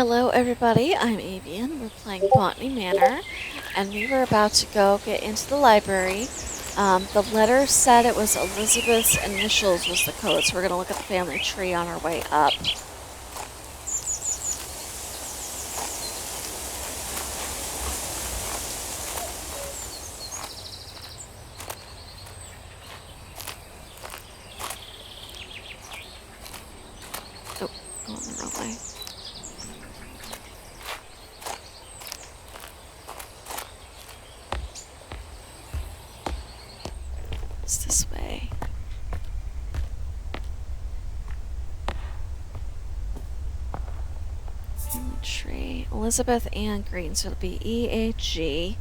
Hello everybody, I'm Avian. We're playing Botany Manor, and we were about to go get into the library. The letter said it was Elizabeth's initials was the code, so we're going to look at the family tree on our way up. Oh, going the wrong way. It's this way. Family tree. Elizabeth Ann Green, so it'll be EAG.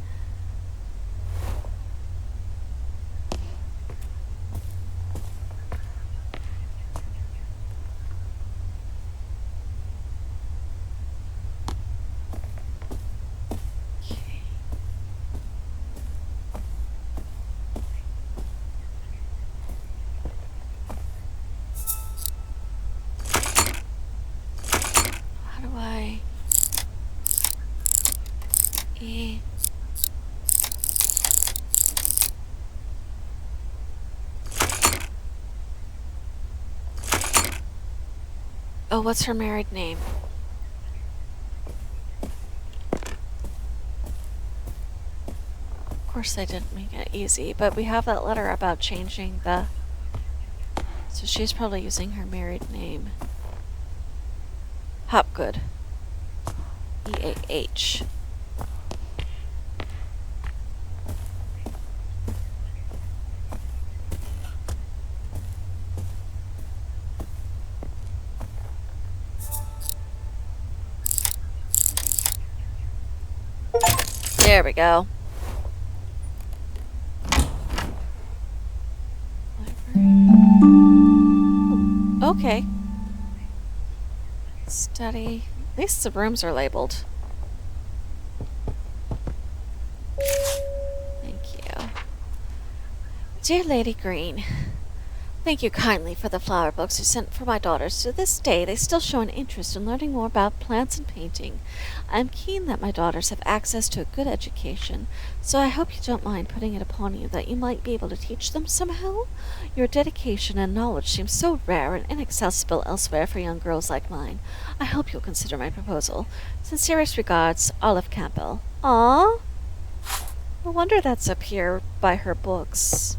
Oh, what's her married name? Of course I didn't make it easy, but we have that letter about changing the... So she's probably using her married name. Hopgood. E-A-H. There we go. Ooh, okay. Study. At least the rooms are labeled. Thank you. Dear Lady Green, thank you kindly for the flower books you sent for my daughters. To this day, they still show an interest in learning more about plants and painting. I am keen that my daughters have access to a good education, so I hope you don't mind putting it upon you that you might be able to teach them somehow. Your dedication and knowledge seem so rare and inaccessible elsewhere for young girls like mine. I hope you'll consider my proposal. Sincerest regards, Olive Campbell. Aww. No wonder that's up here by her books.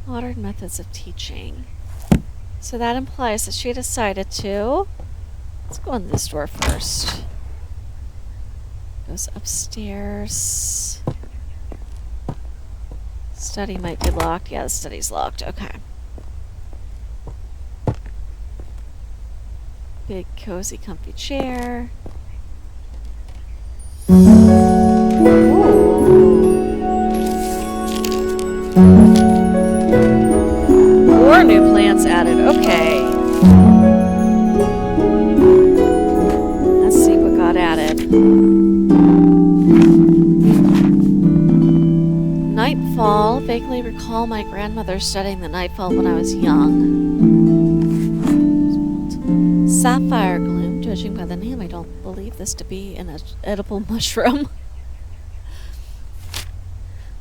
Modern methods of teaching. So that implies that she decided to... Let's go in this door first. Goes upstairs. Study might be locked. Yeah, the study's locked. Okay. Big, cozy, comfy chair. More new plants added. Okay. Let's see what got added. Nightfall. Vaguely recall my grandmother studying the nightfall when I was young. Sapphire gloom. Judging by the name, I don't believe this to be an edible mushroom.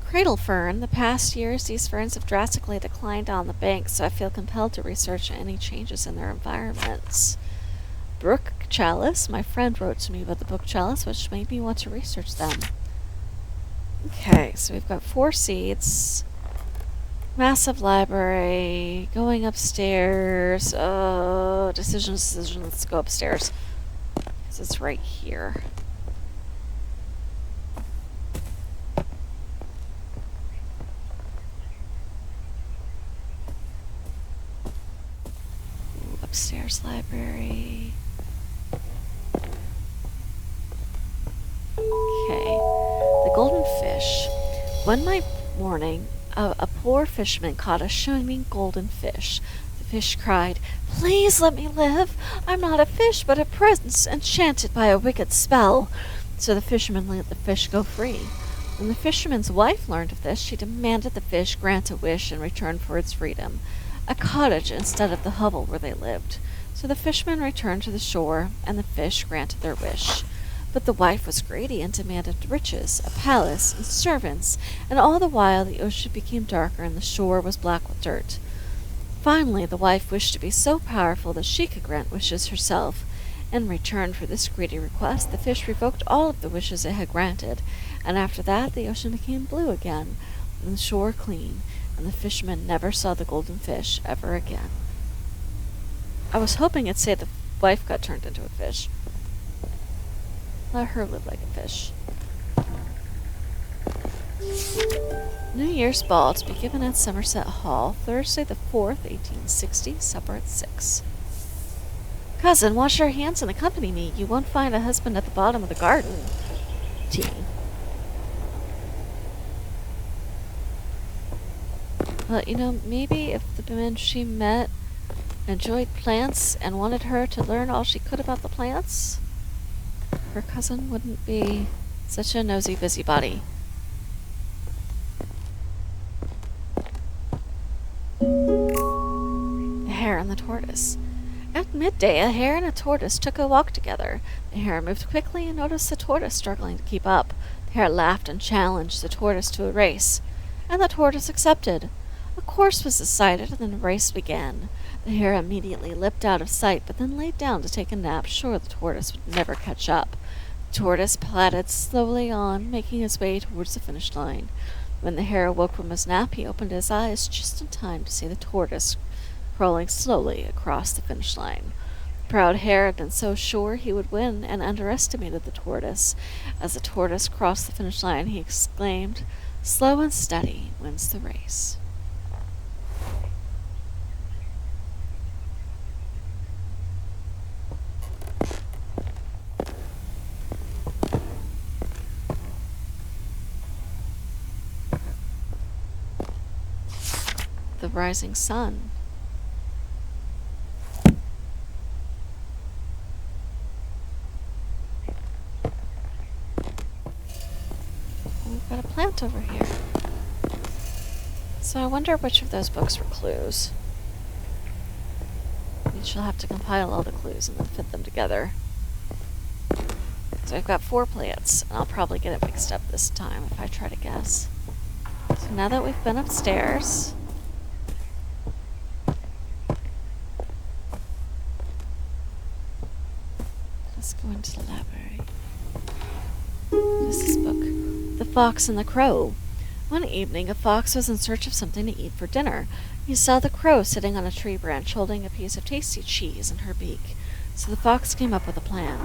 Cradle fern. The past years, these ferns have drastically declined on the banks, so I feel compelled to research any changes in their environments. Brook chalice. My friend wrote to me about the book chalice, which made me want to research them. Okay, so we've got 4 seeds. Massive library. Going upstairs. Decision. Let's go upstairs. Because it's right here. Upstairs library. Okay. The golden fish. One night morning, a poor fisherman caught a shining golden fish. The fish cried, "Please let me live. I'm not a fish, but a prince enchanted by a wicked spell." So the fisherman let the fish go free. When the fisherman's wife learned of this, she demanded the fish grant a wish in return for its freedom. A cottage instead of the hovel where they lived. So the fishermen returned to the shore, and the fish granted their wish. But the wife was greedy and demanded riches, a palace, and servants, and all the while the ocean became darker and the shore was black with dirt. Finally, the wife wished to be so powerful that she could grant wishes herself. In return for this greedy request, the fish revoked all of the wishes it had granted, and after that the ocean became blue again, and the shore clean, and the fishermen never saw the golden fish ever again. I was hoping it'd say the wife got turned into a fish. Let her live like a fish. New Year's Ball to be given at Somerset Hall, Thursday the 4th, 1860, supper at 6. Cousin, wash your hands and accompany me. You won't find a husband at the bottom of the garden. Tea. Well, maybe if the man she met enjoyed plants and wanted her to learn all she could about the plants, her cousin wouldn't be such a nosy busybody. The hare and the tortoise. At midday, a hare and a tortoise took a walk together. The hare moved quickly and noticed the tortoise struggling to keep up. The hare laughed and challenged the tortoise to a race, and the tortoise accepted. A course was decided, and then the race began. The hare immediately leapt out of sight, but then laid down to take a nap, sure the tortoise would never catch up. The tortoise plodded slowly on, making his way towards the finish line. When the hare awoke from his nap, he opened his eyes just in time to see the tortoise crawling slowly across the finish line. The proud hare had been so sure he would win and underestimated the tortoise. As the tortoise crossed the finish line, he exclaimed, "Slow and steady wins the race." The rising sun. We've got a plant over here. So I wonder which of those books were clues. We shall have to compile all the clues and then fit them together. So I've got 4 plants, and I'll probably get it mixed up this time if I try to guess. So now that we've been upstairs, let's go into the library. This is book, The Fox and the Crow. One evening, a fox was in search of something to eat for dinner. He saw the crow sitting on a tree branch holding a piece of tasty cheese in her beak. So the fox came up with a plan.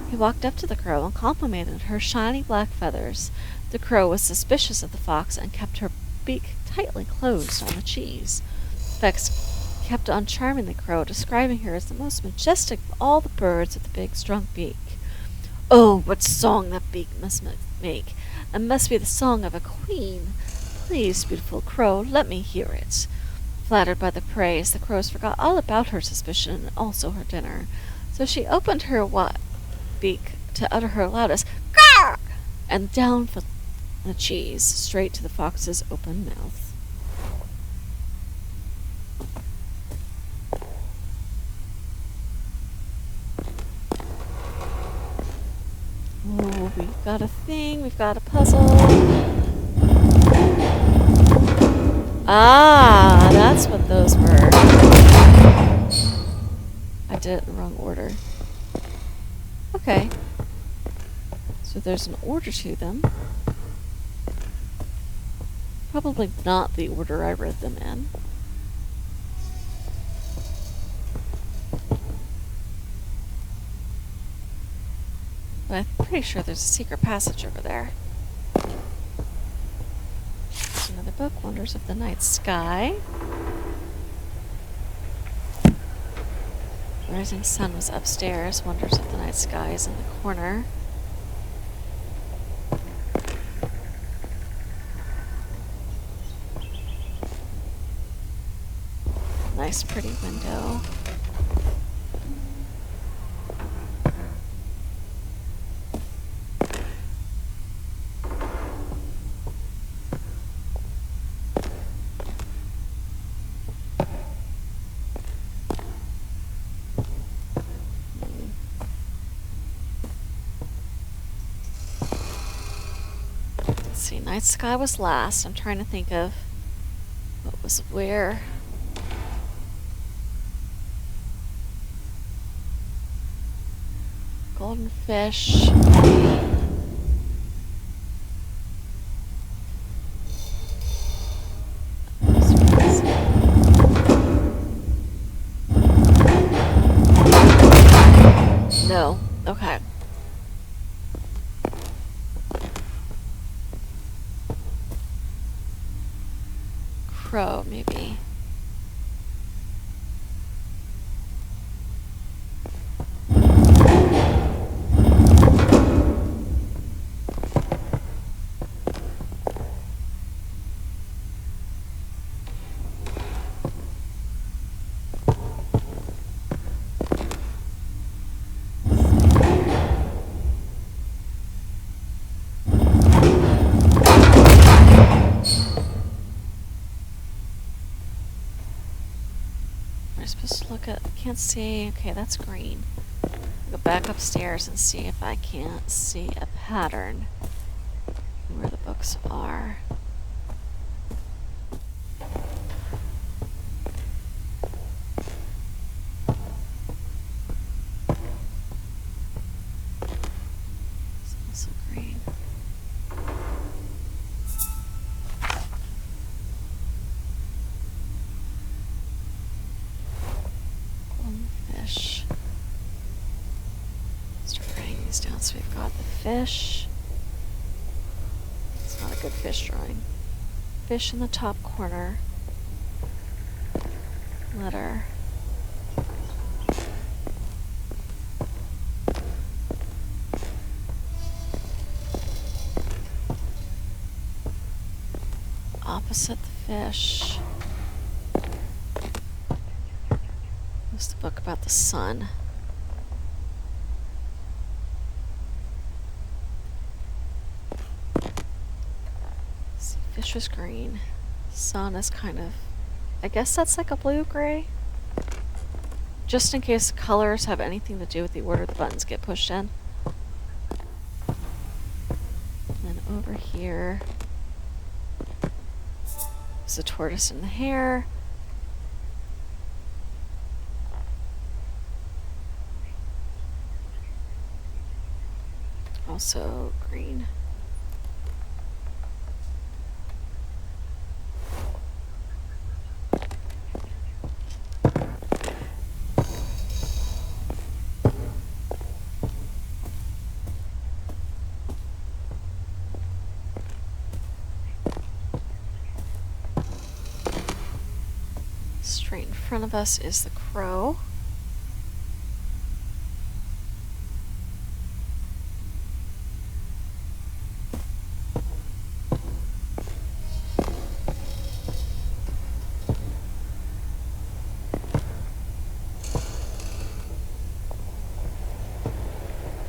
He walked up to the crow and complimented her shiny black feathers. The crow was suspicious of the fox and kept her beak tightly closed on the cheese. The fox kept on charming the crow, describing her as the most majestic of all the birds with the big, strong beak. "Oh, what song that beak must make! It must be the song of a queen. Please, beautiful crow, let me hear it." Flattered by the praise, the crows forgot all about her suspicion and also her dinner. So she opened her beak to utter her loudest "caw," and down fell the cheese straight to the fox's open mouth. Oh, we've got a thing, we've got a puzzle. Ah, that's what those were. I did it in the wrong order. Okay. So there's an order to them. Probably not the order I read them in. But I'm pretty sure there's a secret passage over there. There's another book, Wonders of the Night Sky. Rising Sun was upstairs. Wonders of the Night Sky is in the corner. Nice, pretty window. Night sky was last. I'm trying to think of what was where. Golden fish. No. Okay. Crow, maybe. We're supposed to look at. I can't see. Okay, that's green. Go back upstairs and see if I can't see a pattern where the books are. It's also green. Fish. Start writing these down so we've got the fish. It's not a good fish drawing. Fish in the top corner. Letter. Opposite the fish. What's the book about the sun? See, fish is green. Sun is kind of, I guess that's like a blue-gray. Just in case colors have anything to do with the order the buttons get pushed in. And then over here is the tortoise and the hare. Also green. Straight in front of us is the crow.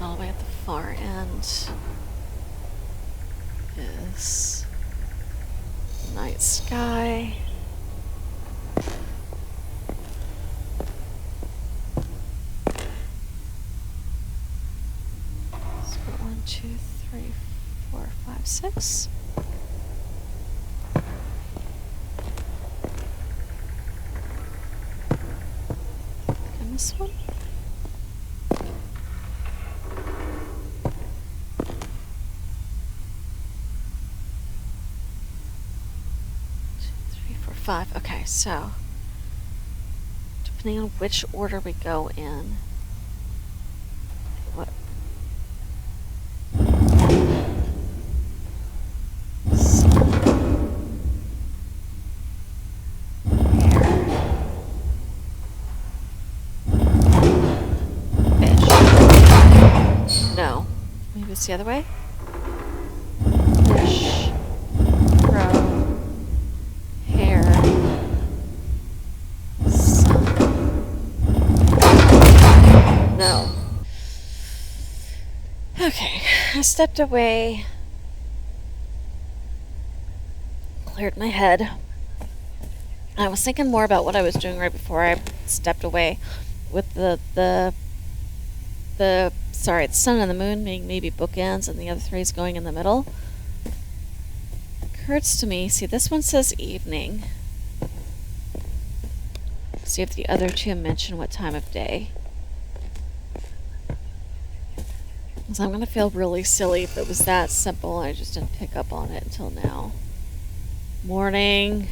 All the way at the far end is night sky. So 1, 2, 3, 4, 5, 6. And this one. Five. Okay, so depending on which order we go in, what? Fish. No. Maybe it's the other way. Fish. Crow. No. Okay, I stepped away, cleared my head. I was thinking more about what I was doing right before I stepped away with the sun and the moon being maybe bookends and the other threes going in the middle. occurs to me, see, this one says evening. See if the other two mention what time of day. Because I'm going to feel really silly if it was that simple and I just didn't pick up on it until now. Morning.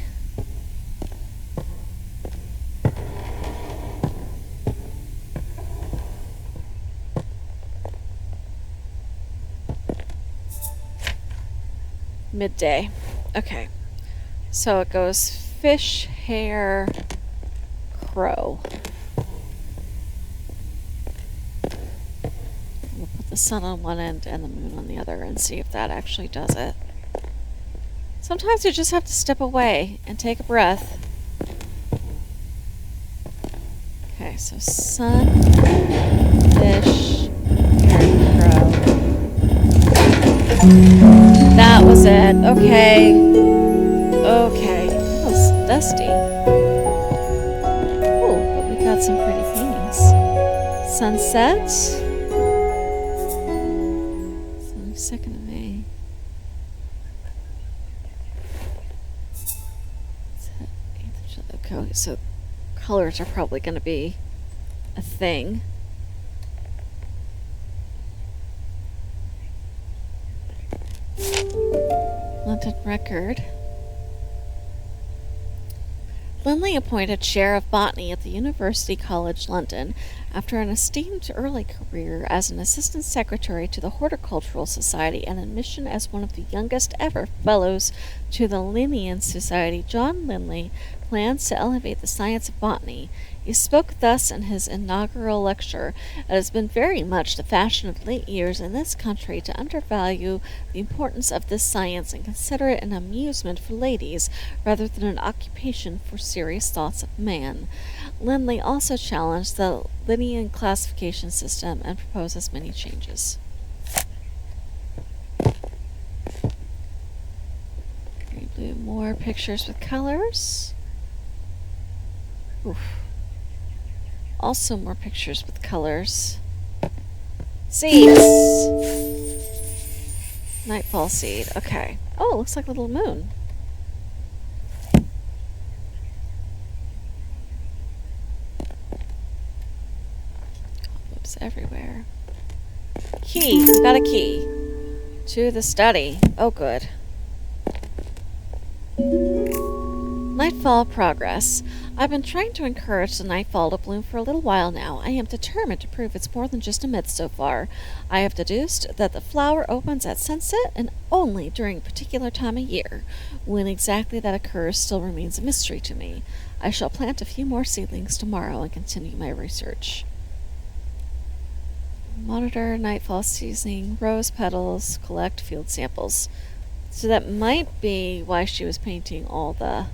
Midday. Okay. So it goes fish, hare, crow. We'll put the sun on one end and the moon on the other and see if that actually does it. Sometimes you just have to step away and take a breath. Okay, so sun, fish, hare, crow. That was it. Okay. Okay. That was dusty. Oh, but we got some pretty paintings. Sunset. 2nd of May. Okay, so colors are probably going to be a thing. London Record. Linley appointed Chair of Botany at the University College London after an esteemed early career as an Assistant Secretary to the Horticultural Society and admission as one of the youngest ever Fellows to the Linnean Society. John Linley plans to elevate the science of botany. He spoke thus in his inaugural lecture. It has been very much the fashion of late years in this country to undervalue the importance of this science and consider it an amusement for ladies rather than an occupation for serious thoughts of man. Linley also challenged the Linnean classification system and proposes many changes. Do more pictures with colors. Oof. Also more pictures with colors. Seeds! Nightfall seed. Okay. Oh, it looks like a little moon. Cobwebs everywhere. Key! We got a key. To the study. Oh, good. Nightfall progress. I've been trying to encourage the nightfall to bloom for a little while now. I am determined to prove it's more than just a myth so far. I have deduced that the flower opens at sunset and only during a particular time of year. When exactly that occurs still remains a mystery to me. I shall plant a few more seedlings tomorrow and continue my research. Monitor nightfall seasoning, rose petals, collect field samples. So that might be why she was painting all the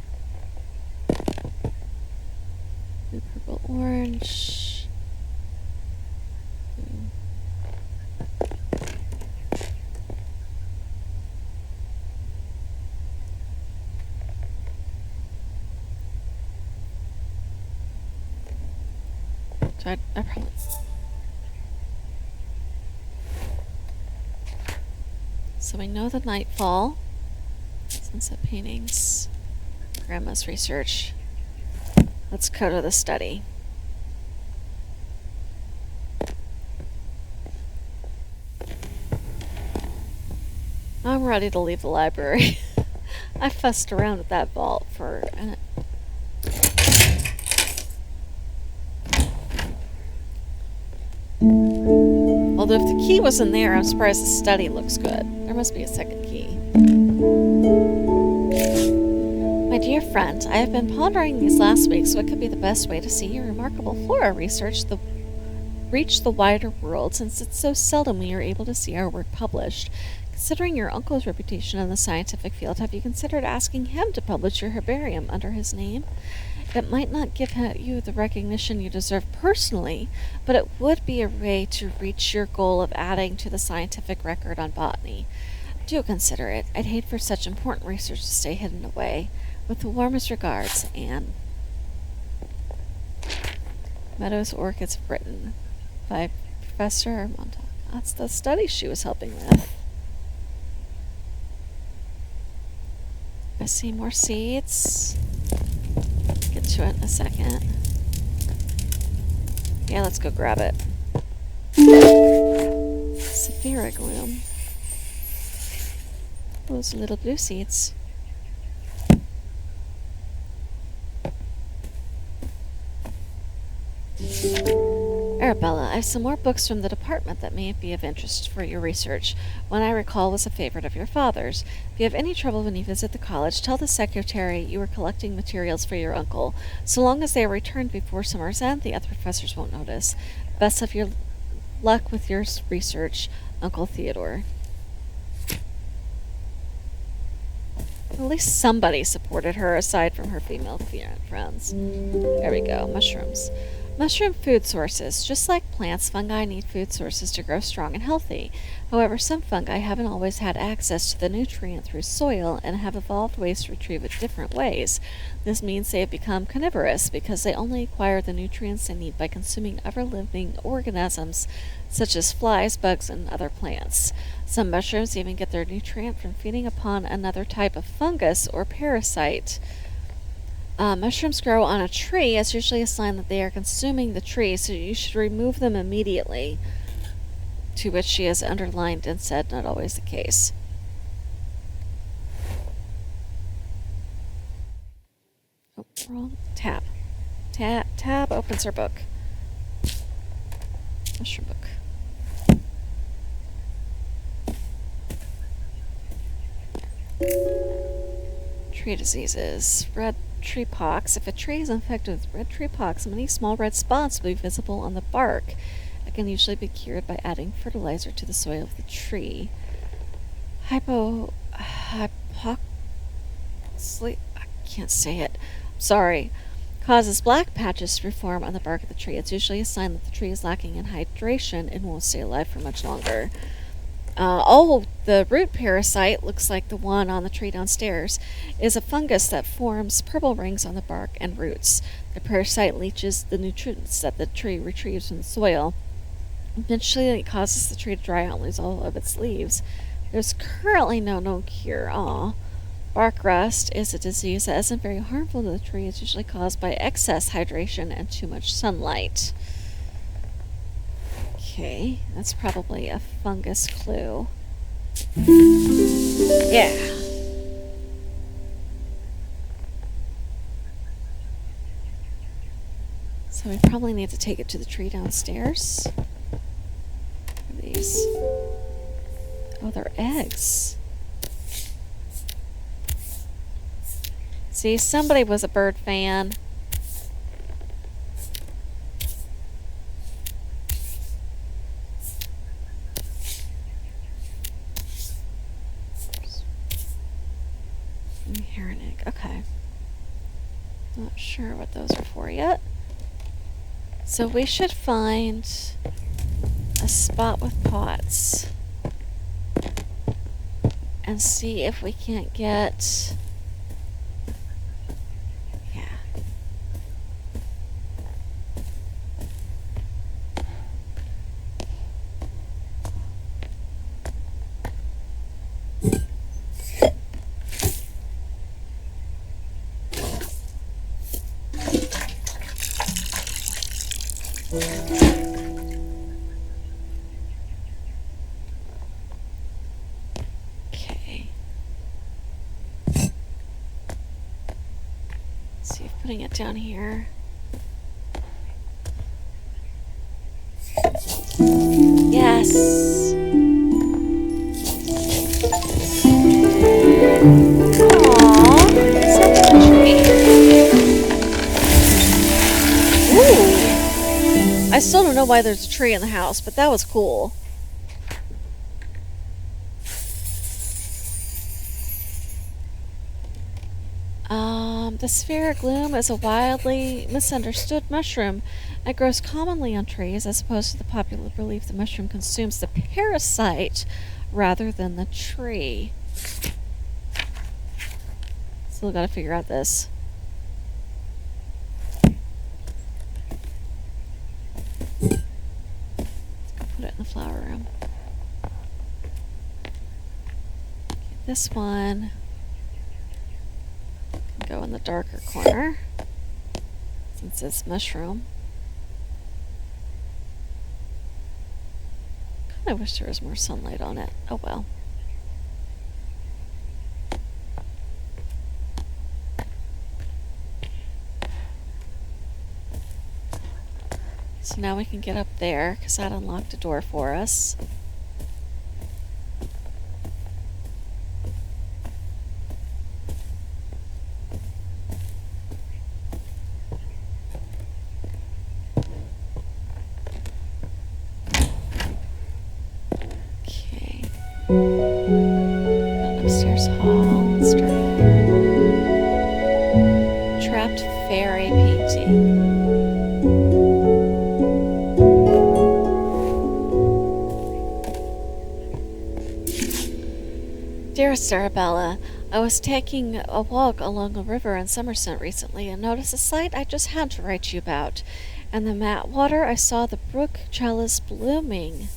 blue, purple, orange. So I probably... So we know the nightfall. Sunset paintings. Grandma's research. Let's go to the study. I'm ready to leave the library. I fussed around with that vault for a... Although if the key was in there, I'm surprised the study looks good. There must be a second key. My dear friend, I have been pondering these last weeks what could be the best way to see your remarkable flora research reach the wider world, since it's so seldom we are able to see our work published. Considering your uncle's reputation in the scientific field, have you considered asking him to publish your herbarium under his name? It might not give you the recognition you deserve personally, but it would be a way to reach your goal of adding to the scientific record on botany. Do consider it. I'd hate for such important research to stay hidden away. With the warmest regards, Anne. Meadows Orchids of Britain by Professor Montauk. That's the study she was helping with. I see more seeds. Get to it in a second. Yeah, let's go grab it. Saphira Gloom. Those little blue seeds. Arabella, I have some more books from the department that may be of interest for your research. One I recall was a favorite of your father's. If you have any trouble when you visit the college, tell the secretary you are collecting materials for your uncle. So long as they are returned before summer's end, the other professors won't notice. Best of your luck with your research, Uncle Theodore. At least somebody supported her aside from her female friends. There we go, mushrooms. Mushroom food sources. Just like plants, fungi need food sources to grow strong and healthy. However, some fungi haven't always had access to the nutrient through soil and have evolved ways to retrieve it different ways. This means they have become carnivorous because they only acquire the nutrients they need by consuming other living organisms such as flies, bugs, and other plants. Some mushrooms even get their nutrient from feeding upon another type of fungus or parasite. Mushrooms grow on a tree is usually a sign that they are consuming the tree, so you should remove them immediately. To which she has underlined and said, not always the case. Oh, wrong. Tab. Tab opens her book. Mushroom book. Tree diseases. Red tree pox. If a tree is infected with red tree pox, many small red spots will be visible on the bark. It can usually be cured by adding fertilizer to the soil of the tree. Hypoxia. I can't say it. Sorry. Causes black patches to reform on the bark of the tree. It's usually a sign that the tree is lacking in hydration and won't stay alive for much longer. The root parasite, looks like the one on the tree downstairs, is a fungus that forms purple rings on the bark and roots. The parasite leaches the nutrients that the tree retrieves from the soil. Eventually, it causes the tree to dry out and lose all of its leaves. There's currently no known cure. Bark rust is a disease that isn't very harmful to the tree. It's usually caused by excess hydration and too much sunlight. Okay, that's probably a fungus clue. Yeah. So we probably need to take it to the tree downstairs. What are these? Oh, they're eggs. See, somebody was a bird fan. Okay. Not sure what those are for yet. So we should find a spot with pots and see if we can't get... Yeah. Okay. Let's see if putting it down here. Yes. Aww. It's a tree. Ooh. I still don't know why there's a tree in the house, but that was cool. The spheric gloom is a wildly misunderstood mushroom. It grows commonly on trees, as opposed to the popular belief the mushroom consumes the parasite rather than the tree. Still gotta figure out this. Let's go put it in the flower room. Get this one. go in the darker corner, since it's mushroom. I wish there was more sunlight on it. Oh well. So now we can get up there, because that unlocked a door for us. Okay. Got an upstairs hall. Let's start here. Trapped fairy painting. Dearest Arabella, I was taking a walk along a river in Somerset recently and noticed a sight I just had to write you about. In the matte water, I saw the brook chalice blooming.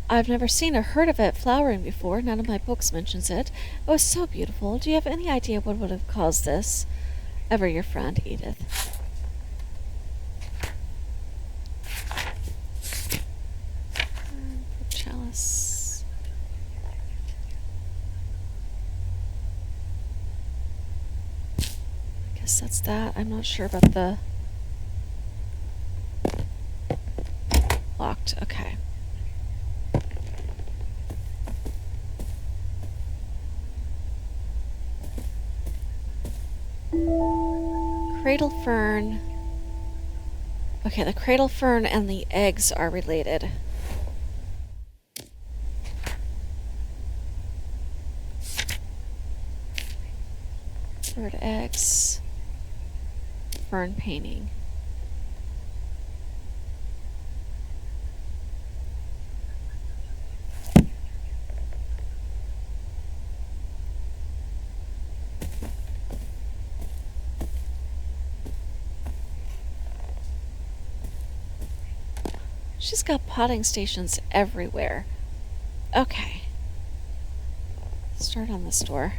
I've never seen or heard of it flowering before. None of my books mentions it. It was so beautiful. Do you have any idea what would have caused this? Ever your friend, Edith. Brook chalice. That's that. I'm not sure about the locked. Okay. Cradle fern. Okay, the cradle fern and the eggs are related. Bird eggs. Fern painting. She's got potting stations everywhere. Okay. Start on this door.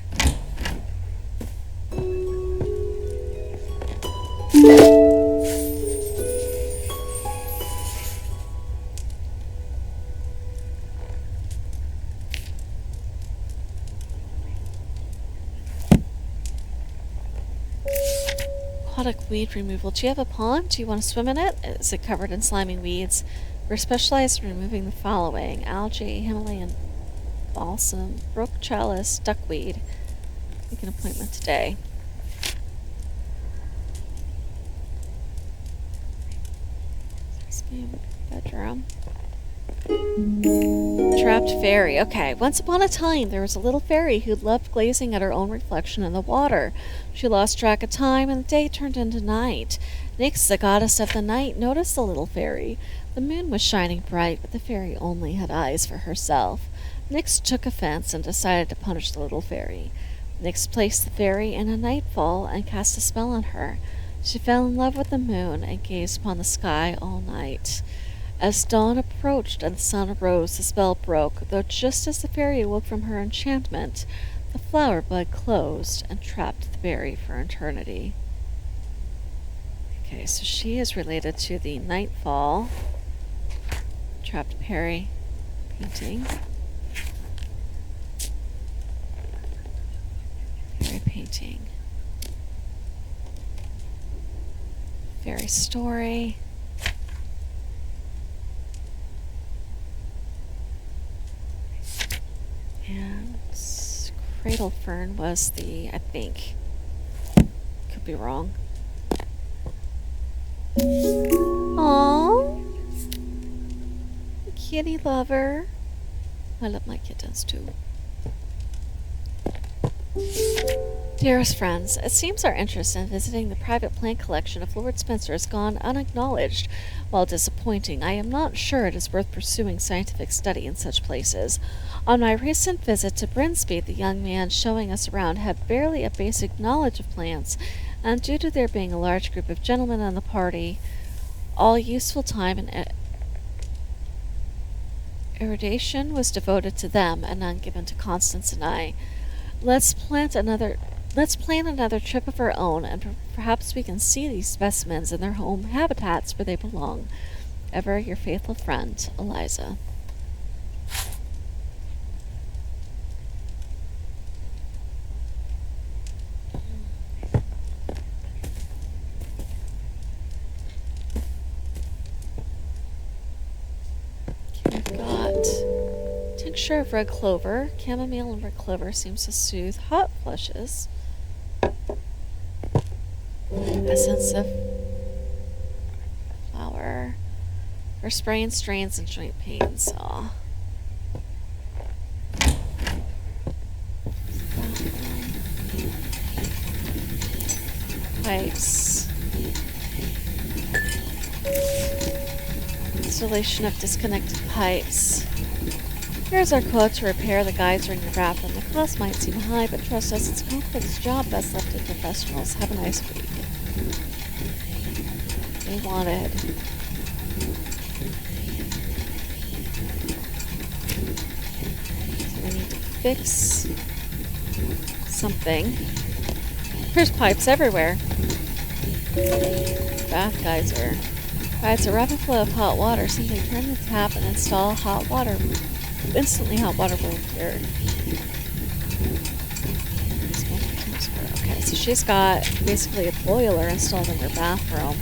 Aquatic weed removal. Do you have a pond? Do you want to swim in it? Is it covered in slimy weeds? We're specialized in removing the following: algae, Himalayan balsam, brook chalice, duckweed. Make an appointment today. There's me in the bedroom. Trapped fairy. Okay. Once upon a time, there was a little fairy who loved gazing at her own reflection in the water. She lost track of time, and the day turned into night. Nyx, the goddess of the night, noticed the little fairy. The moon was shining bright, but the fairy only had eyes for herself. Nyx took offense and decided to punish the little fairy. Nyx placed the fairy in a nightfall and cast a spell on her. She fell in love with the moon and gazed upon the sky all night. As dawn approached and the sun arose, the spell broke, though just as the fairy awoke from her enchantment, the flower bud closed and trapped the berry for eternity. Okay, so she is related to the nightfall. Trapped fairy painting. Fairy painting. Fairy story. And cradle fern was the, I think, could be wrong. Aww, kitty lover. I love my kittens too. Dearest friends, it seems our interest in visiting the private plant collection of Lord Spencer has gone unacknowledged. While disappointing, I am not sure it is worth pursuing scientific study in such places. On my recent visit to Brinsby, the young man showing us around had barely a basic knowledge of plants, and due to there being a large group of gentlemen on the party, all useful time and erudition was devoted to them, and none given to Constance and I. Let's plant another Let's plan another trip of our own, and perhaps we can see these specimens in their home habitats where they belong. Ever your faithful friend, Eliza. We've got tincture of red clover. Chamomile and red clover seems to soothe hot flushes. Essence of flower for sprain, strains, and joint pains. Aw. Pipes. Installation of disconnected pipes. Here's our quote to repair the geyser in your bathroom. The cost might seem high, but trust us, it's a complex job best left to professionals. Have a nice week. They wanted. So we need to fix something. There's pipes everywhere. Bath geyser. Provides a rapid flow of hot water. Simply turn the tap and install hot water. Instantly hot water will appear. Okay, so she's got basically a boiler installed in her bathroom.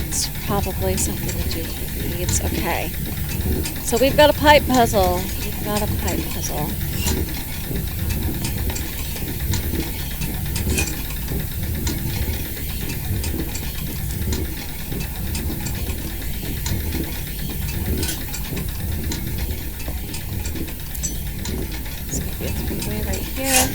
It's probably something to do with needs. Okay. So we've got a pipe puzzle. We've got a pipe puzzle. Here.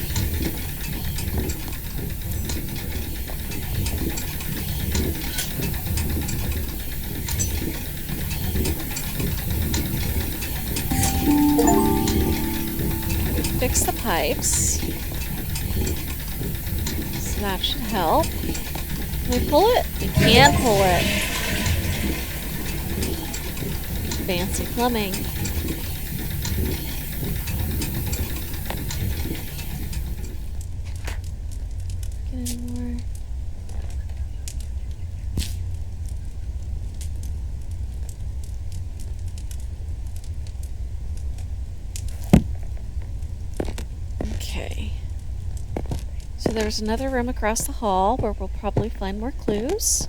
Fix the pipes. So that should help. Can we pull it? We can pull it. Fancy plumbing. Okay. So there's another room across the hall where we'll probably find more clues.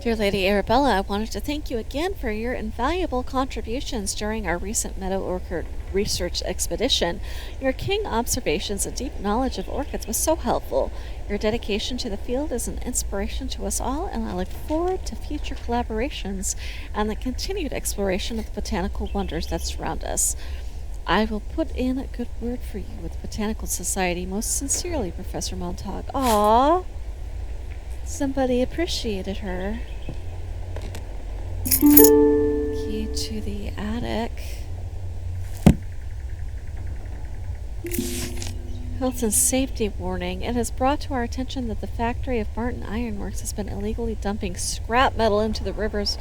Dear Lady Arabella, I wanted to thank you again for your invaluable contributions during our recent meadow orchid research expedition. Your keen observations and deep knowledge of orchids was so helpful. Your dedication to the field is an inspiration to us all, and I look forward to future collaborations and the continued exploration of the botanical wonders that surround us. I will put in a good word for you with the Botanical Society. Most sincerely, Professor Montauk. Aww. Somebody appreciated her. Key to the attic. Health and safety warning. It has brought to our attention that the factory of Barton Ironworks has been illegally dumping scrap metal into the rivers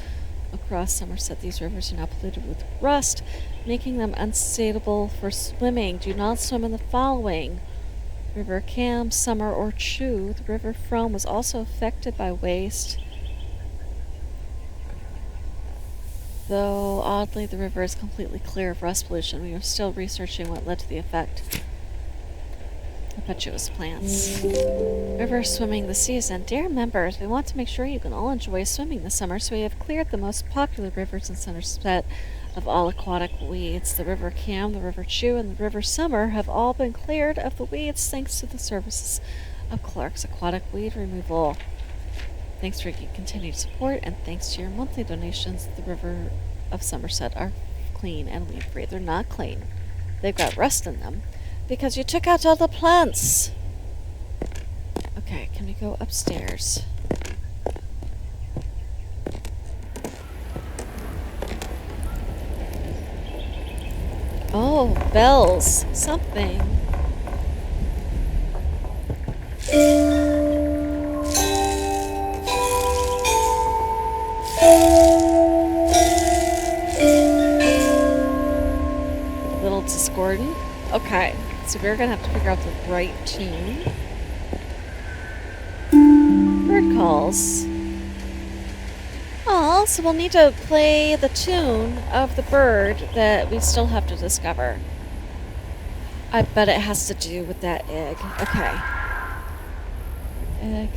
across Somerset. These rivers are now polluted with rust, making them unsuitable for swimming. Do not swim in the following: River Cam, Summer, or Chew. The River Frome was also affected by waste, though oddly the river is completely clear of rust pollution. We are still researching what led to the effect. I bet you it was plants. River swimming the season. Dear members, we want to make sure you can all enjoy swimming this summer, so we have cleared the most popular rivers in Somerset of all aquatic weeds. The River Cam, the River Chew, and the River Summer have all been cleared of the weeds thanks to the services of Clark's Aquatic Weed Removal. Thanks for your continued support, and thanks to your monthly donations, the River of Somerset are clean and weed-free. They're not clean. They've got rust in them because you took out all the plants. Okay, can we go upstairs? Oh, bells. Something. A little discordant. Okay, so we're gonna have to figure out the right tune. Bird calls. Oh, so we'll need to play the tune of the bird that we still have to discover. I bet it has to do with that egg. Okay. Egg.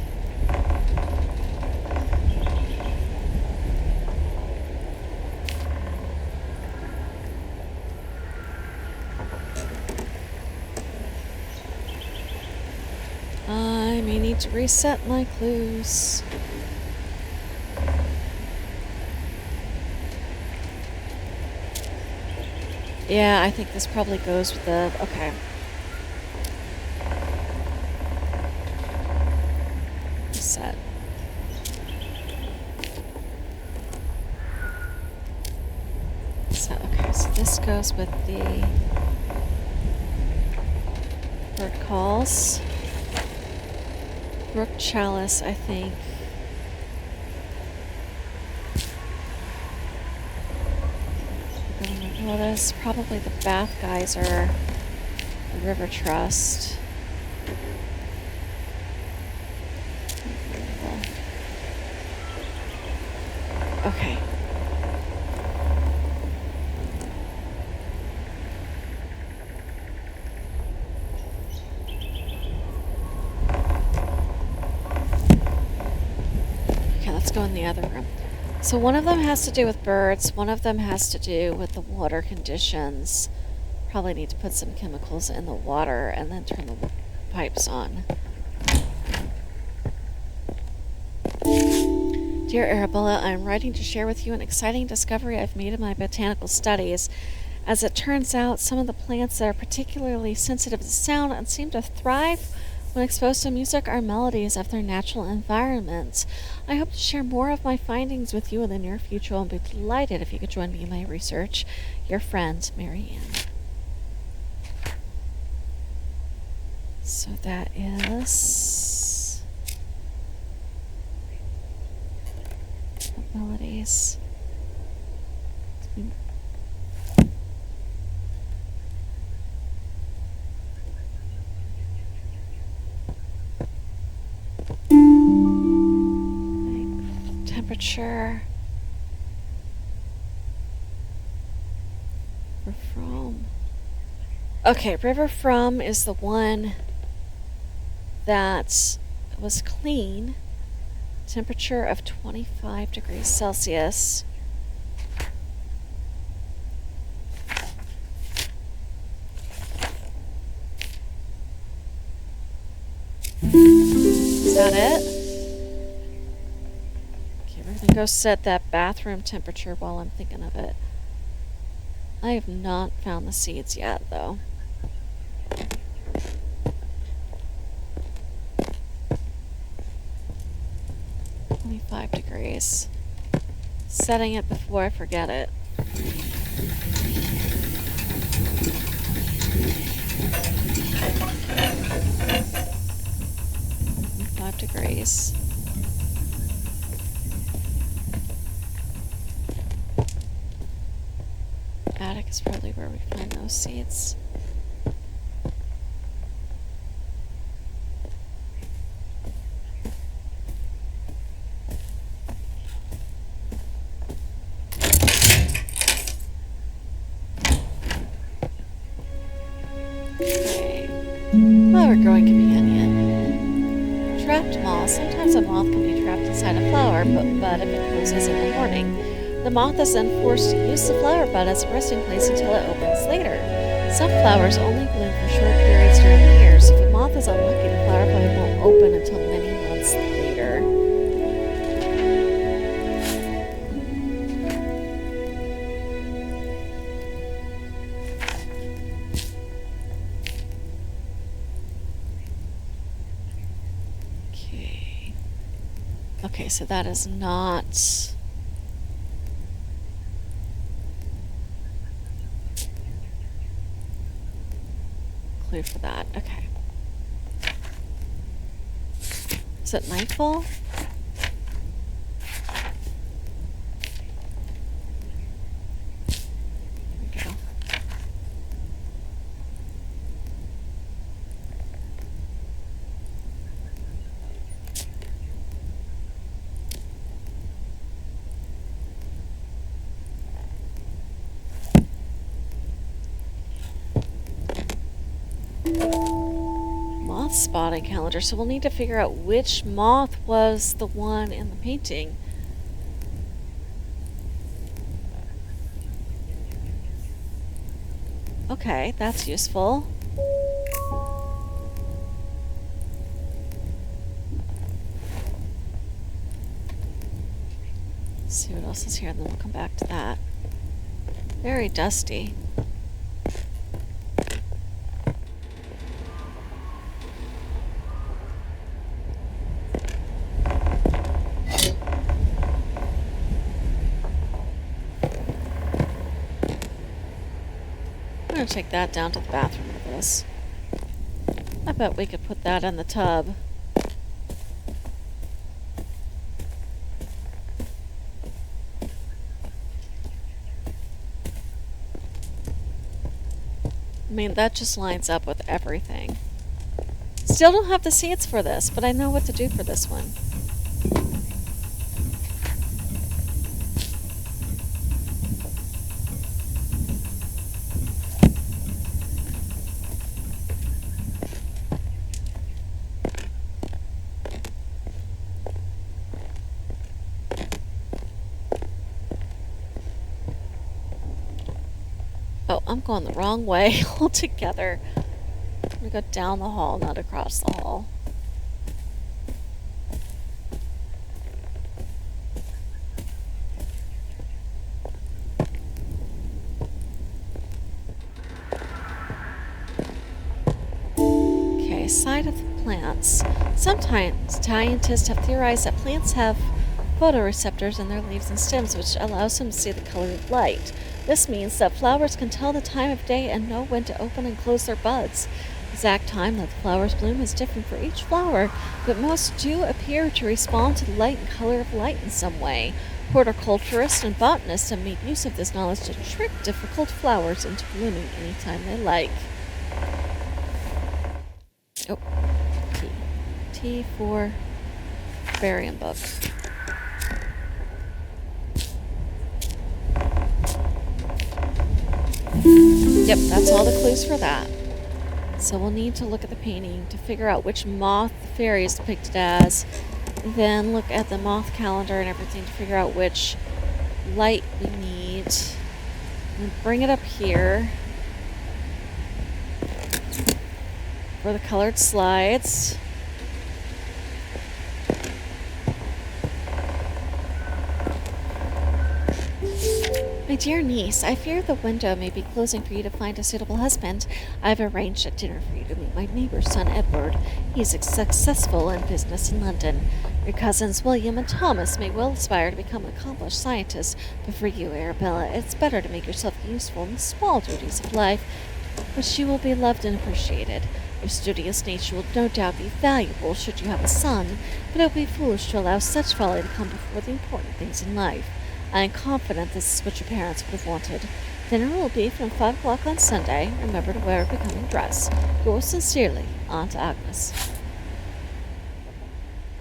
I may need to reset my clues. Yeah, I think this probably goes with the... Okay. Reset. So, okay, so this goes with the bird calls. Brook chalice, I think. Lotus, probably the bath geyser, the river trust. Okay. Okay, let's go in the other room. So one of them has to do with birds, one of them has to do with the water conditions. Probably need to put some chemicals in the water and then turn the pipes on. Dear Arabella, I am writing to share with you an exciting discovery I've made in my botanical studies. As it turns out, some of the plants that are particularly sensitive to sound and seem to thrive when exposed to music are melodies of their natural environments. I hope to share more of my findings with you in the near future and be delighted if you could join me in my research. Your friend, Mary Ann. So that is melodies. Temperature. River from. Okay, river from is the one that was clean. Temperature of 25 degrees Celsius. Is that it? Okay, we're gonna go set that bathroom temperature while I'm thinking of it. I have not found the seeds yet, though. Only 5 degrees. Setting it before I forget it. 5 degrees. Attic is probably where we find those seeds. Okay. Flower growing companion. Trapped moth. Sometimes a moth can be trapped inside a flower, but if it closes in the morning, the moth is then forced to use the flower bud as a resting place until it opens later. Some flowers only bloom for short periods during the year, so if a moth is unlucky, the flower bud won't open until many months later. Okay. Okay, so that is not... clue for that. Okay. Is it nightfall? There we go. Moth spotting calendar, so we'll need to figure out which moth was the one in the painting. Okay, that's useful. Let's see what else is here, and then we'll come back to that. Very dusty. I'm gonna take that down to the bathroom with us. I bet we could put that in the tub. I mean, that just lines up with everything. Still don't have the seeds for this, but I know what to do for this one. Oh, I'm going the wrong way altogether. I'm gonna go down the hall, not across the hall. Okay, side of the plants. Sometimes scientists have theorized that plants have photoreceptors in their leaves and stems, which allows them to see the color of light. This means that flowers can tell the time of day and know when to open and close their buds. The exact time that the flowers bloom is different for each flower, but most do appear to respond to the light and color of light in some way. Horticulturists and botanists have made use of this knowledge to trick difficult flowers into blooming anytime they like. Oh, T. T for barium book. Yep, that's all the clues for that. So we'll need to look at the painting to figure out which moth the fairy is depicted as, then look at the moth calendar and everything to figure out which light we need, and bring it up here for the colored slides. My dear niece, I fear the window may be closing for you to find a suitable husband. I have arranged a dinner for you to meet my neighbor's son, Edward. He is successful in business in London. Your cousins, William and Thomas, may well aspire to become accomplished scientists, but for you, Arabella, it's better to make yourself useful in the small duties of life, which you will be loved and appreciated. Your studious nature will no doubt be valuable should you have a son, but it would be foolish to allow such folly to come before the important things in life. I am confident this is what your parents would have wanted. Dinner will be from 5 o'clock on Sunday. Remember to wear a becoming dress. Yours sincerely, Aunt Agnes.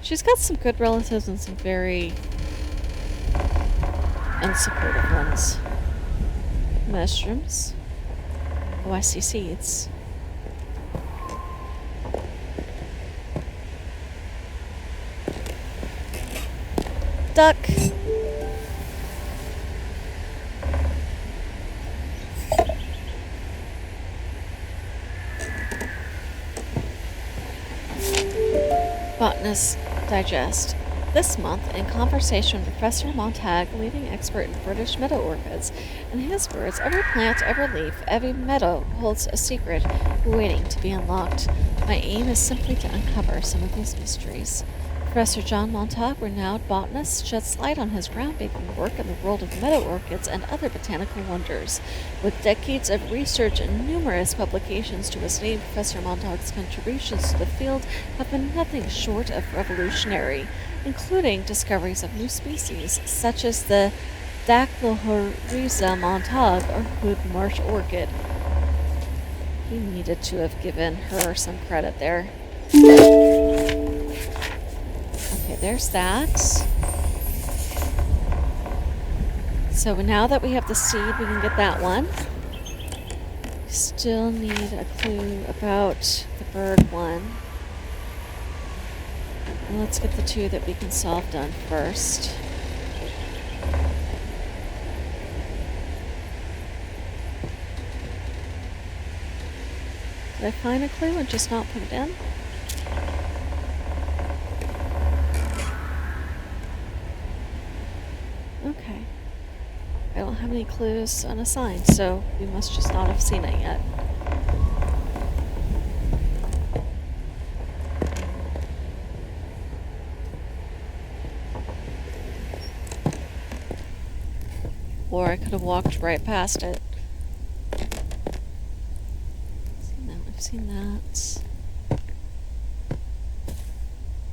She's got some good relatives and some very unsupportive ones. Mushrooms. Oh, I see seeds. Duck. Botanist Digest. This month, in conversation with Professor Montag, leading expert in British meadow orchids, in his words, every plant, every leaf, every meadow holds a secret waiting to be unlocked. My aim is simply to uncover some of these mysteries. Professor John Montague, renowned botanist, sheds light on his groundbreaking work in the world of meadow orchids and other botanical wonders. With decades of research and numerous publications to his name, Professor Montague's contributions to the field have been nothing short of revolutionary, including discoveries of new species such as the Daclylorhiza Montague or hood marsh orchid. He needed to have given her some credit there. Okay, there's that. So now that we have the seed, we can get that one. We still need a clue about the bird one. And let's get the two that we can solve done first. Did I find a clue and just not put it in? Okay. I don't have any clues unassigned, so we must just not have seen it yet. Or I could have walked right past it. I've seen that.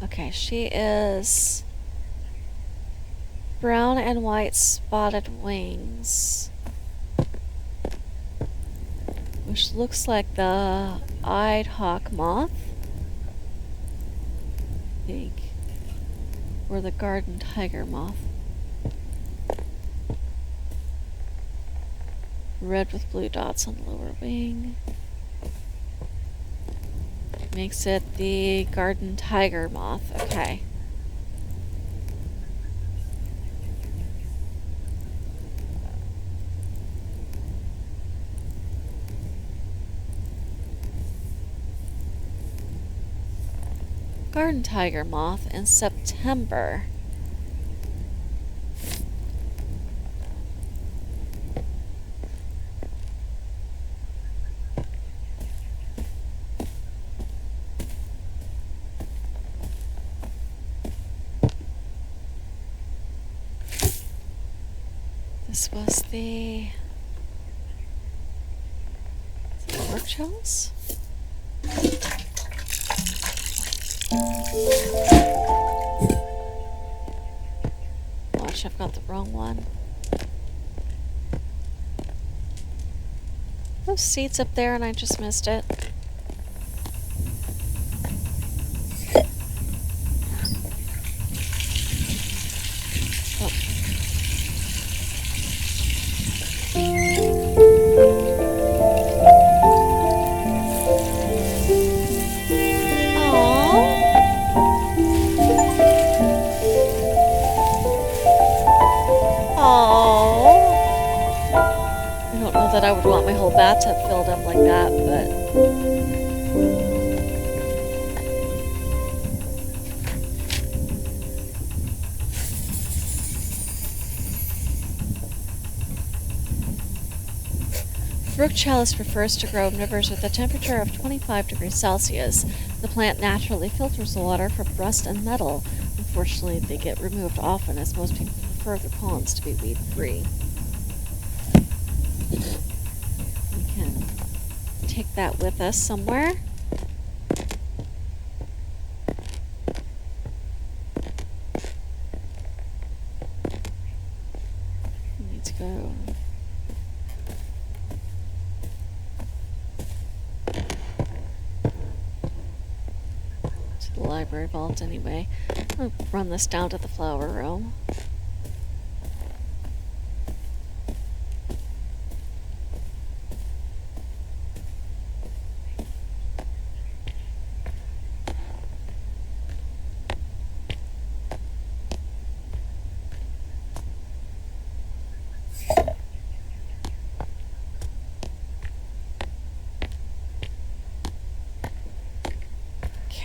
Okay, she is brown and white spotted wings, which looks like the eyed hawk moth, I think, or the garden tiger moth. Red with blue dots on the lower wing. Makes it the garden tiger moth. Okay. Garden tiger moth in September. This was the work shells. Watch, I've got the wrong one. Those seeds up there and I just missed it. That I would want my whole bathtub filled up like that, but brook chalice prefers to grow in rivers with a temperature of 25 degrees Celsius. The plant naturally filters the water from rust and metal. Unfortunately, they get removed often as most people prefer their ponds to be weed-free. We can take that with us somewhere. We need to go to the library vault anyway. I'll run this down to the flower room.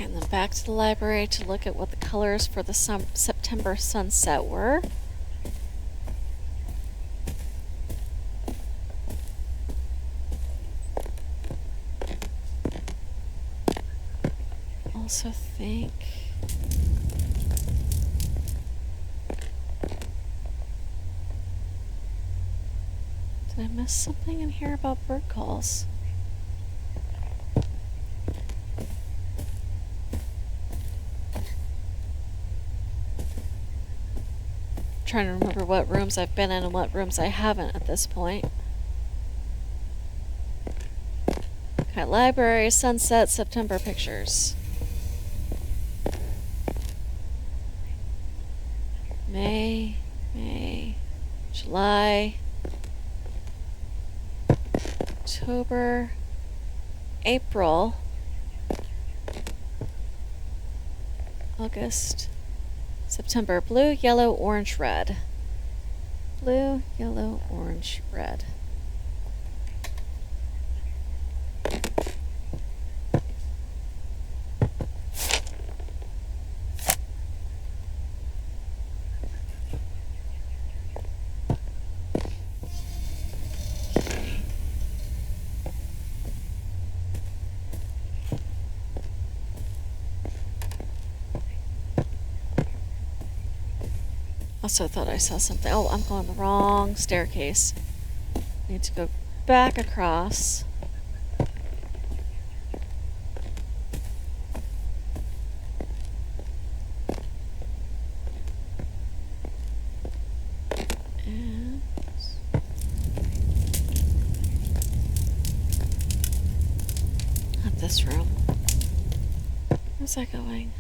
And then back to the library to look at what the colors for the September sunset were. Also think Did I miss something in here about bird calls? I'm trying to remember what rooms I've been in and what rooms I haven't at this point. Okay, library, sunset, September pictures. May, July, October, April, August, September. Blue, yellow, orange, red. Blue, yellow, orange, red. Also thought I saw something. Oh, I'm going the wrong staircase. Need to go back across. And not this room. Where's that going?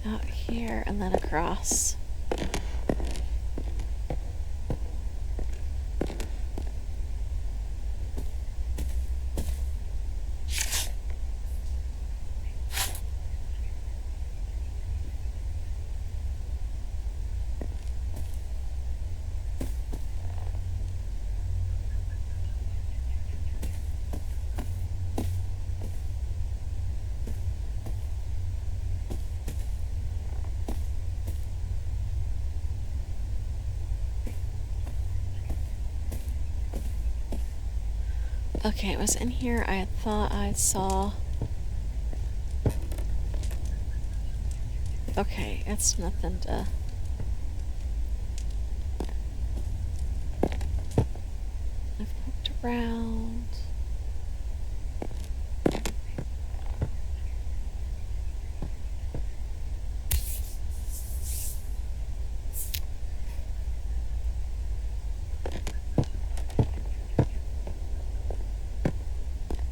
Out here and then across. Okay, it was in here. I thought I saw... Okay, it's nothing to... I've looked around.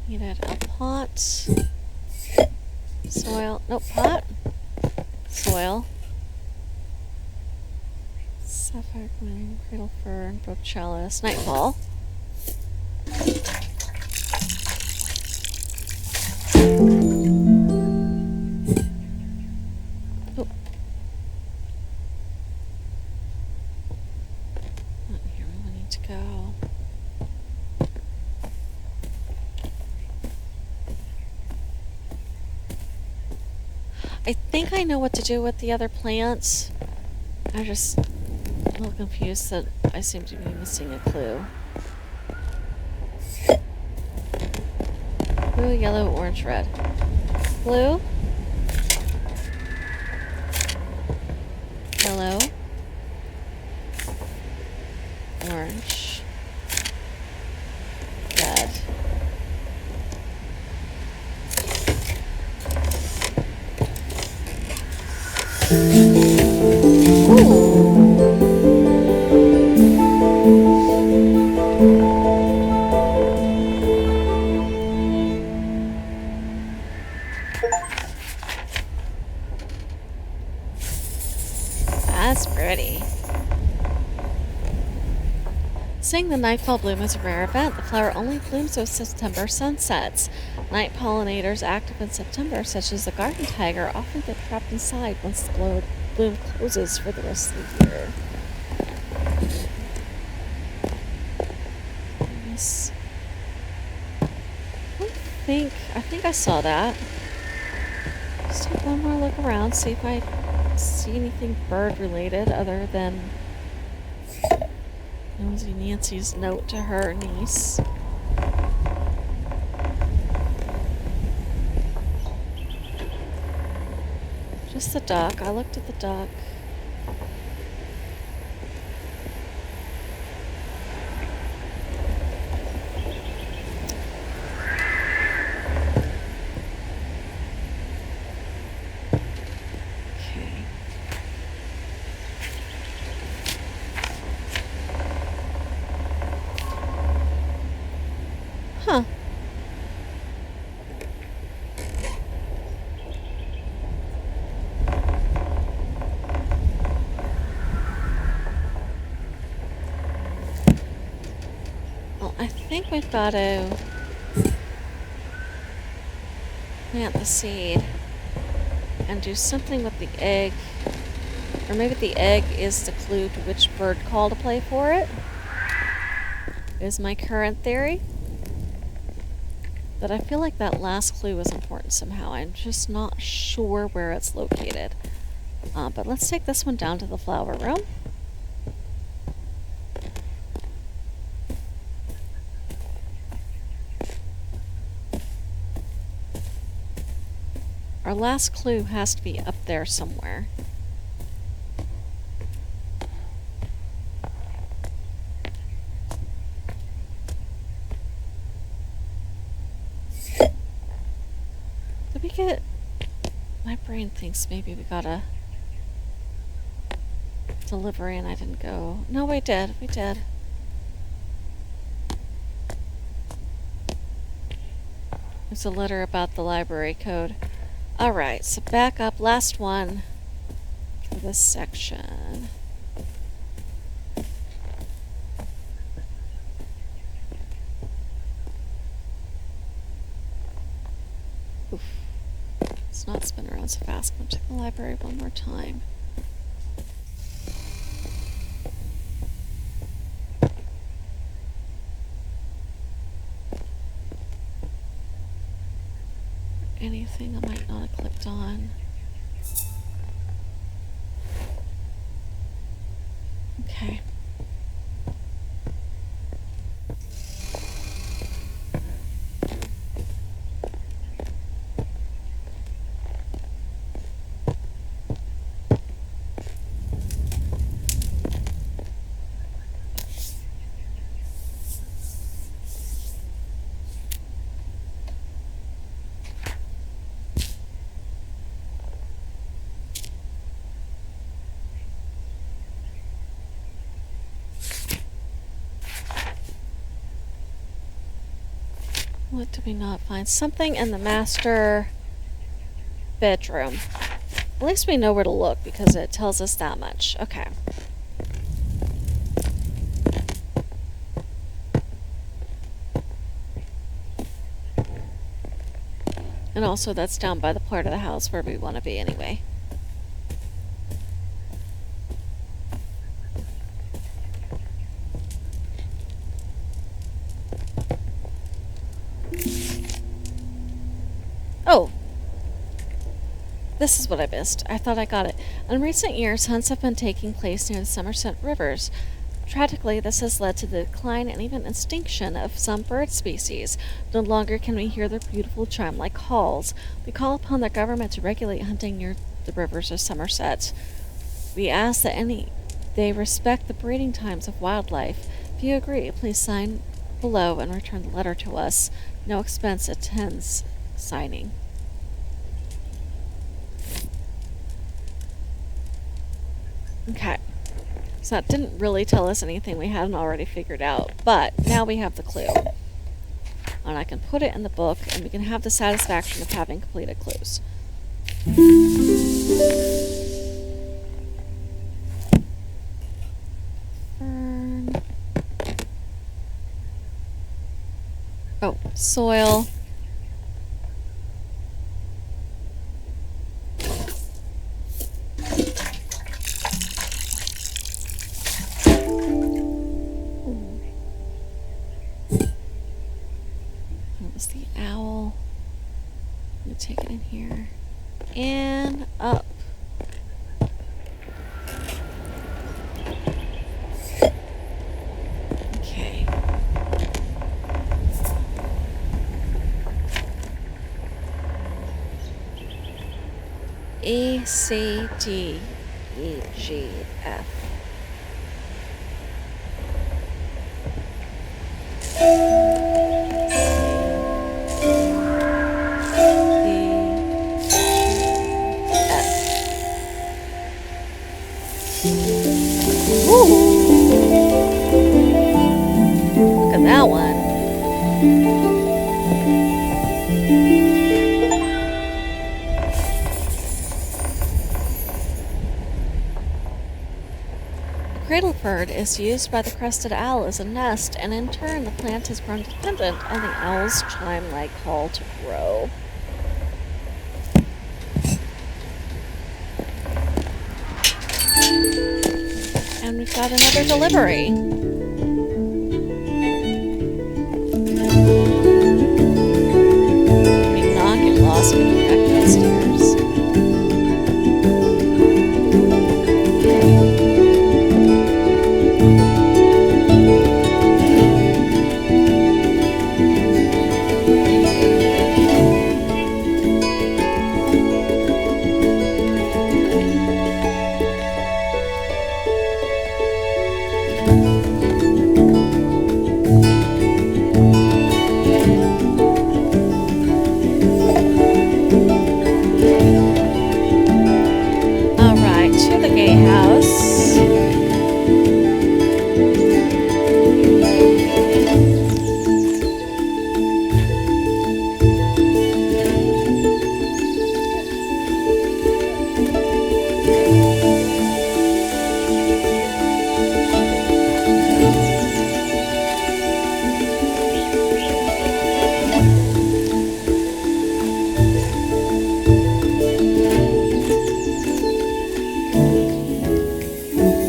Needed a pot. Soil. Nope, pot. Soil. Sapphire green, cradle fern, brook chalice, nightfall. Oh. Not here where we need to go. I think I know what to do with the other plants. I'm just a little confused that I seem to be missing a clue. Blue, yellow, orange, red. Blue. Yellow. Orange. Red. That's pretty. Seeing the nightfall bloom is a rare event. The flower only blooms with September sunsets. Night pollinators active in September, such as the garden tiger, often get trapped inside once the bloom closes for the rest of the year. Nice. I think I saw that. Just take one more look around, see if I see anything bird related other than Nosy Nancy's note to her niece. Just the duck. I looked at the duck. Huh. Well, I think we've got to plant the seed and do something with the egg. Or maybe the egg is the clue to which bird call to play for it. Is my current theory. But I feel like that last clue is important somehow. I'm just not sure where it's located. But let's take this one down to the flower room. Our last clue has to be up there somewhere. Did we get... My brain thinks maybe we got a delivery and I didn't go. No, we did. We did. There's a letter about the library code. Alright, so back up. Last one for this section. Oof. Let's not spin around so fast. I'm going to check the library one more time. Anything I might not have clicked on. Okay. What did we not find? Something in the master bedroom. At least we know where to look because it tells us that much. Okay. And also that's down by the part of the house where we want to be anyway. Oh, this is what I missed. I thought I got it. In recent years, hunts have been taking place near the Somerset rivers. Tragically, this has led to the decline and even extinction of some bird species. No longer can we hear their beautiful chime-like calls. We call upon the government to regulate hunting near the rivers of Somerset. We ask that they respect the breeding times of wildlife. If you agree, please sign below and return the letter to us. No expense attends signing. Okay, so that didn't really tell us anything we hadn't already figured out, but now we have the clue. And I can put it in the book, and we can have the satisfaction of having completed clues. Fern. Oh, soil. The owl. I'm gonna take it in here and up. Okay. E C D E G F. Look at that one. The cradle bird is used by the crested owl as a nest, and in turn the plant has grown dependent on the owl's chime-like call to grow. And we've got another delivery. Let me not get lost getting back downstairs. Alright, to the gatehouse.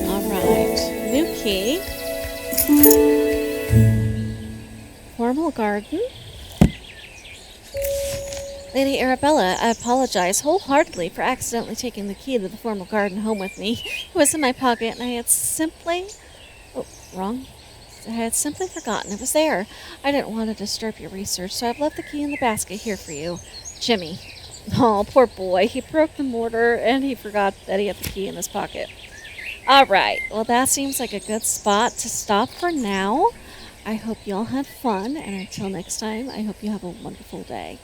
Alright, new key. Formal garden. Lady Arabella, I apologize wholeheartedly for accidentally taking the key to the formal garden home with me. It was in my pocket and I had simply... Oh, wrong. I had simply forgotten it was there. I didn't want to disturb your research, so I've left the key in the basket here for you. Jimmy. Oh, poor boy. He broke the mortar and he forgot that he had the key in his pocket. Alright, well that seems like a good spot to stop for now. I hope you all had fun, and until next time, I hope you have a wonderful day.